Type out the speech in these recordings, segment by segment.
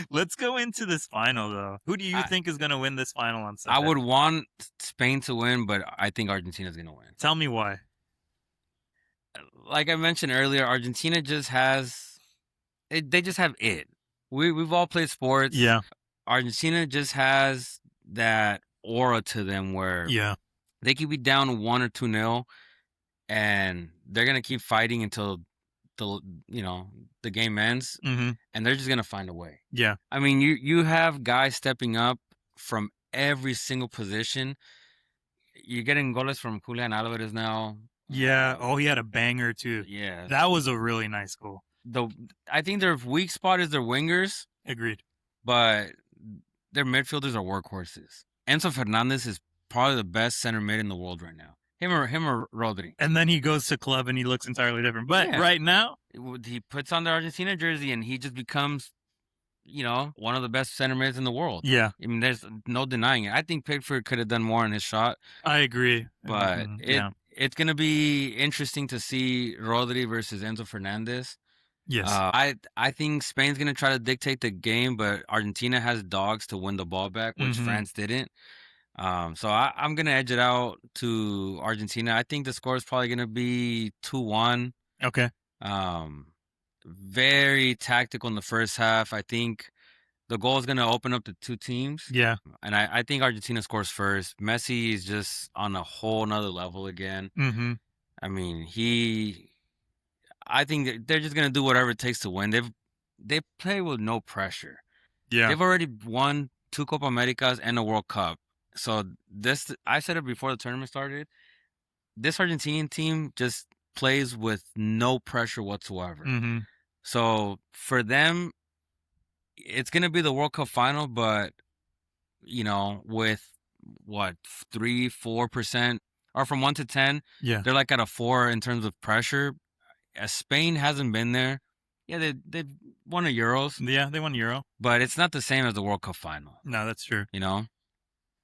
Let's go into this final, though. Who do you I think is going to win this final on I Sunday? would want Spain to win, but I think Argentina's gonna win. Tell me why. Like I mentioned earlier, Argentina just has they just have it. We've all played sports. Yeah, Argentina just has that aura to them where yeah. they could be down 1 or 2-0, and they're gonna keep fighting until the you know the game ends, Mm-hmm. and they're just gonna find a way. Yeah, I mean, you have guys stepping up from every single position. You're getting goals from Julian Alvarez now. yeah. Oh, he had a banger, too. Yes. That was a really nice goal. The I think their weak spot is their wingers, Agreed. but their midfielders are workhorses. Enzo Fernandez is probably the best center mid in the world right now. Him or Rodri. And then he goes to club and he looks entirely different. But Yeah. right now, He puts on the Argentina jersey and he just becomes, one of the best center mids in the world. yeah, I mean, there's no denying it. I think Pickford could have done more in his shot, I agree. but Yeah. it's gonna be interesting to see Rodri versus Enzo Fernandez. Yes. I think Spain's gonna try to dictate the game, but Argentina has dogs to win the ball back, which Mm-hmm. France didn't. So I'm gonna edge it out to Argentina. I think the score is probably gonna be 2-1. Okay. Um, very tactical in the first half. I think the goal is gonna open up the two teams, Yeah. and I think Argentina scores first. Messi is just on a whole nother level again. Mm-hmm. I mean, I think they're just gonna do whatever it takes to win. They play with no pressure. Yeah. They've already won 2 Copa Americas and a World Cup. So I said it before the tournament started. This Argentinian team just plays with no pressure whatsoever. Mm-hmm. So for them, it's gonna be the World Cup final, but with what 3-4%, or from 1 to 10, Yeah. they're like at a 4 in terms of pressure. As Spain hasn't been there. Yeah, they've won a Euros, Yeah. They won Euro. but it's not the same as the World Cup final. No, that's true.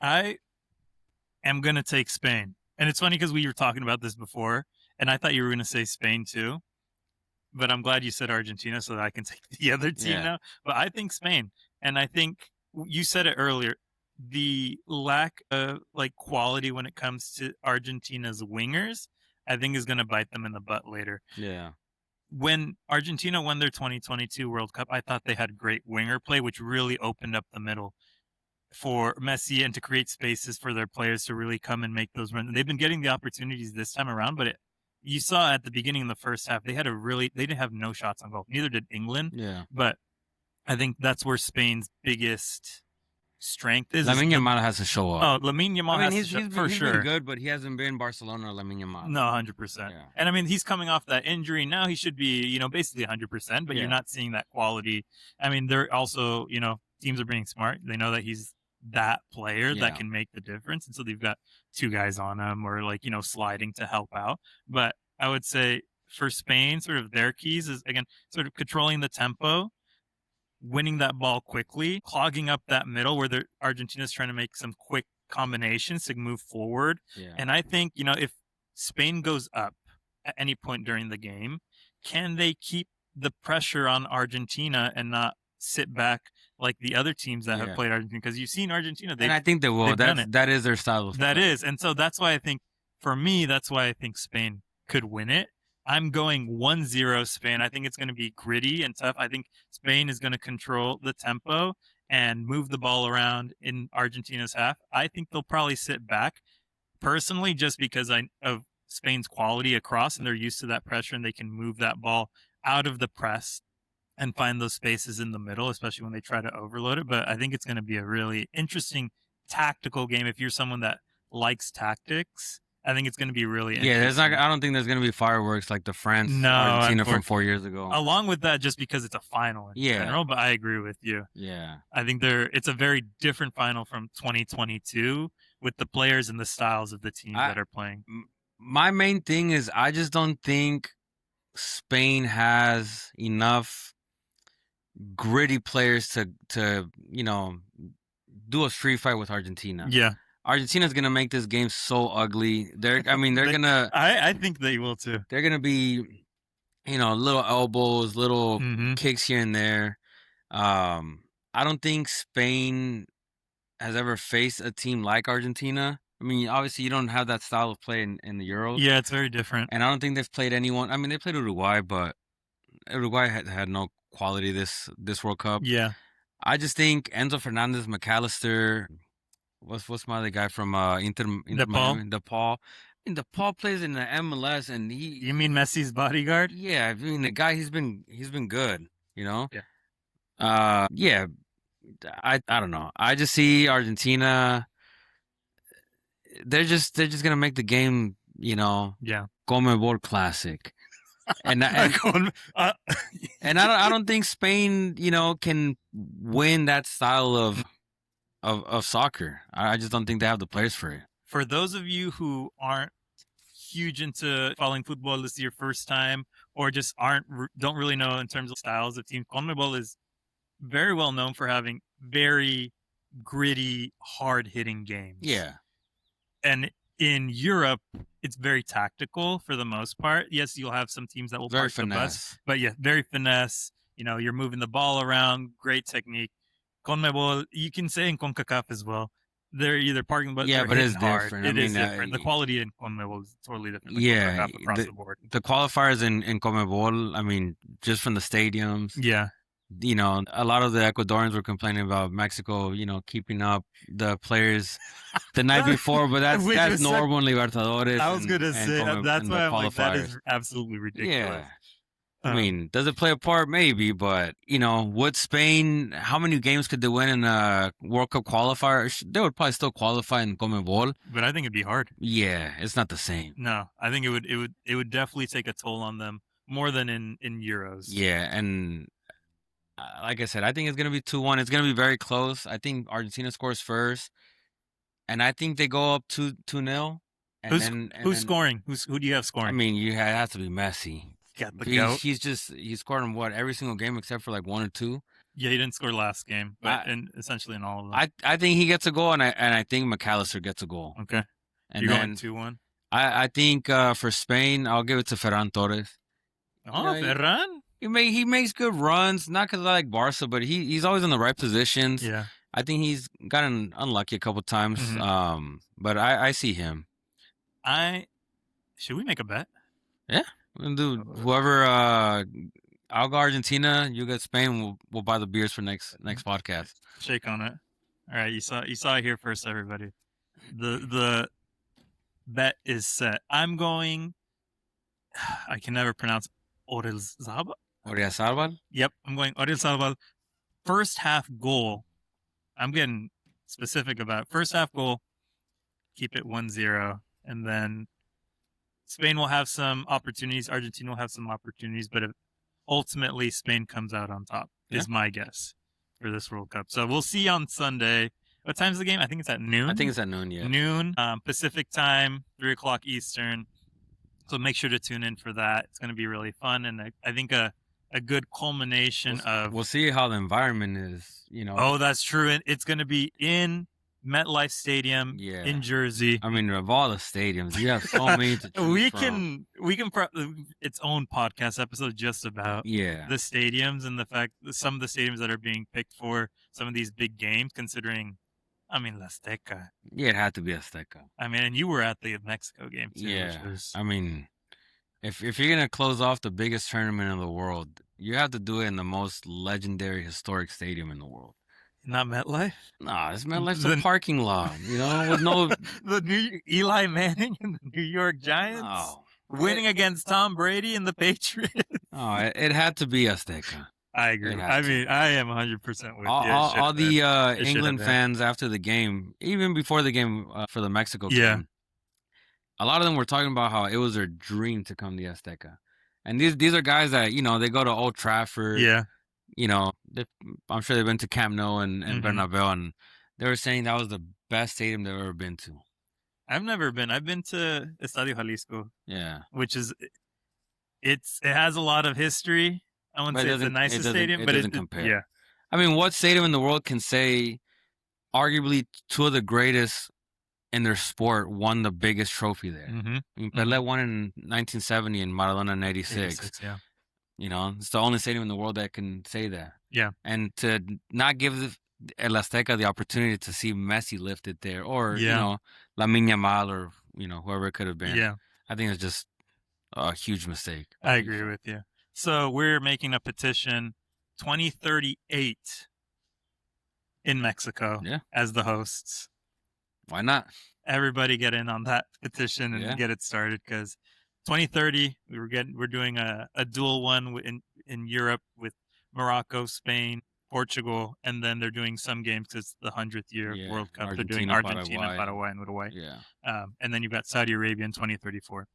I am going to take Spain. And it's funny because we were talking about this before, and I thought you were going to say Spain too. But I'm glad you said Argentina so that I can take the other team Yeah. now. But I think Spain. And I think you said it earlier. The lack of quality when it comes to Argentina's wingers, I think is going to bite them in the butt later. Yeah. When Argentina won their 2022 World Cup, I thought they had great winger play, which really opened up the middle for Messi and to create spaces for their players to really come and make those runs. They've been getting the opportunities this time around, but you saw at the beginning of the first half, they didn't have no shots on goal. Neither did England. Yeah. But I think that's where Spain's biggest strength is. Lamine Yamal has to show up. Oh, Lamine Yamal has to show up for sure. He's been good, but he hasn't been Barcelona or Lamine Yamal. No, 100%. Yeah. And I mean, he's coming off that injury. Now he should be, basically 100%, but you're not seeing that quality. I mean, they're also, teams are being smart. They know that he's that player that can make the difference. And so they've got 2 guys on him or sliding to help out. But I would say for Spain, sort of their keys is, again, sort of controlling the tempo, winning that ball quickly, clogging up that middle where Argentina's trying to make some quick combinations to move forward. Yeah. And I think, if Spain goes up at any point during the game, can they keep the pressure on Argentina and not sit back like the other teams that have played Argentina? Because you've seen Argentina. And I think they will. That is their style of play. That is. And so that's why I think, for me, that's why I think Spain could win it. I'm going 1-0 Spain. I think it's going to be gritty and tough. I think Spain is going to control the tempo and move the ball around in Argentina's half. I think they'll probably sit back, personally, just because of Spain's quality across, and they're used to that pressure, and they can move that ball out of the press and find those spaces in the middle, especially when they try to overload it. But I think it's going to be a really interesting tactical game. If you're someone that likes tactics, I think it's going to be really interesting. I don't think there's going to be fireworks like the France-Argentina from 4 years ago. Along with that, just because it's a final in general, but I agree with you. Yeah. I think it's a very different final from 2022 with the players and the styles of the teams that are playing. My main thing is I just don't think Spain has enough gritty players to do a street fight with Argentina. Yeah. Argentina's gonna make this game so ugly. They're gonna. I think they will too. They're gonna be, little elbows, little kicks here and there. I don't think Spain has ever faced a team like Argentina. I mean, obviously you don't have that style of play in the Euros. Yeah, it's very different. And I don't think they've played anyone. I mean, they played Uruguay, but Uruguay had no quality this World Cup. Yeah. I just think Enzo Fernandez, McAllister, what's my other guy from Inter DePaul? Miami, DePaul. I mean, DePaul plays in the MLS, and You mean Messi's bodyguard? yeah, I mean the guy he's been good, you know. Yeah. Yeah, I don't know. I just see Argentina. They're just gonna make the game, you know. Yeah. Conmebol Classic. And I don't think Spain, you know, can win that style of soccer. I just don't think they have the players for it. For those of you who aren't huge into following football, this is your first time, or just don't really know in terms of styles of teams, CONMEBOL is very well known for having very gritty, hard-hitting games. Yeah. And in Europe, it's very tactical for the most part. Yes, you'll have some teams that will very park the bus, but yeah, very finesse. You know, you're moving the ball around, great technique. CONMEBOL, you can say in CONCACAF as well. They're either parking the bus, yeah, but it's hard. different. It is different. The quality in CONMEBOL is totally different. Yeah, across the board. The qualifiers in CONMEBOL, I mean, just from the stadiums. Yeah. You know, a lot of the Ecuadorians were complaining about Mexico, you know, keeping up the players the night before, but that's normal in Libertadores. I was going to say, that's why I'm like, that is absolutely ridiculous. Yeah. I mean, does it play a part? Maybe, but, you know, would Spain, how many games could they win in a World Cup qualifier? They would probably still qualify in CONMEBOL. But I think it'd be hard. Yeah, it's not the same. No, I think it would definitely take a toll on them more than in Euros. Yeah, and like I said, I think it's going to be 2-1. It's going to be very close. I think Argentina scores first, and I think they go up 2-0. Who's scoring? Who do you have scoring? I mean, it has to be Messi. Got the goat. He's scored in every single game except for like 1 or 2. Yeah, he didn't score last game, but essentially in all of them. I think he gets a goal, and I think McAllister gets a goal. Okay, and you're going 2-1. I think for Spain, I'll give it to Ferran Torres. Oh, Ferran. He makes good runs, not because I like Barca, but he's always in the right positions. Yeah, I think he's gotten unlucky a couple times. Mm-hmm. But I see him. Should we make a bet? Yeah, we'll do whoever. I'll go Argentina. You get Spain. We'll buy the beers for next podcast. Shake on it. All right, you saw it here first, everybody. The bet is set. I'm going. I can never pronounce Orizabal. Orizabal? Yep, I'm going Orizabal. First half goal. I'm getting specific about it. First half goal. Keep it 1-0, and then Spain will have some opportunities. Argentina will have some opportunities, but ultimately Spain comes out on top. Is my guess for this World Cup. So we'll see on Sunday. What time's the game? I think it's at noon. I think it's at noon. Yeah, noon Pacific time, 3:00 Eastern. So make sure to tune in for that. It's going to be really fun, and I think a good culmination of. We'll see how the environment is. You know. Oh, that's true. And it's going to be in MetLife Stadium in Jersey. I mean, of all the stadiums, you have so many to choose we from. can its own podcast episode just about the stadiums and the fact that some of the stadiums that are being picked for some of these big games, considering, I mean, La Azteca. Yeah, it had to be Azteca. I mean, and you were at the Mexico game too. Yeah, I mean, if you're gonna close off the biggest tournament in the world, you have to do it in the most legendary, historic stadium in the world. Not MetLife? Nah, it's MetLife's a parking lot, you know, with no... The new Eli Manning and the New York Giants winning against Tom Brady and the Patriots. Oh, it had to be Azteca. I agree. I mean, I am 100% with you. All the England fans after the game, even before the game for the Mexico game, a lot of them were talking about how it was their dream to come to Azteca. And these are guys that, you know, they go to Old Trafford. Yeah. You know, I'm sure they've been to Camp Nou and Bernabeu, and they were saying that was the best stadium they've ever been to. I've never been. I've been to Estadio Jalisco. Yeah. Which is, it has a lot of history. I wouldn't say it's the nicest stadium, but it doesn't compare. Yeah. I mean, what stadium in the world can say arguably two of the greatest in their sport won the biggest trophy there? I mean, Pelé won in 1970 and Maradona in 86. Yeah. You know, it's the only stadium in the world that can say that. Yeah. And to not give El Azteca the opportunity to see Messi lifted there, or you Yeah. know, Lamine Yamal, or you know, whoever it could have been. Yeah. I think it's just a huge mistake. I agree with you. So we're making a petition 2038 in Mexico Yeah. as the hosts. Why not? Everybody get in on that petition and Yeah. get it started, because 2030 we're doing a dual one in Europe with Morocco, Spain, Portugal, and then they're doing some games because it's the 100th year Yeah. World Cup. They're doing Argentina, Argentina, Paraguay. Paraguay, and Uruguay. Yeah. And then you've got Saudi Arabia in 2034.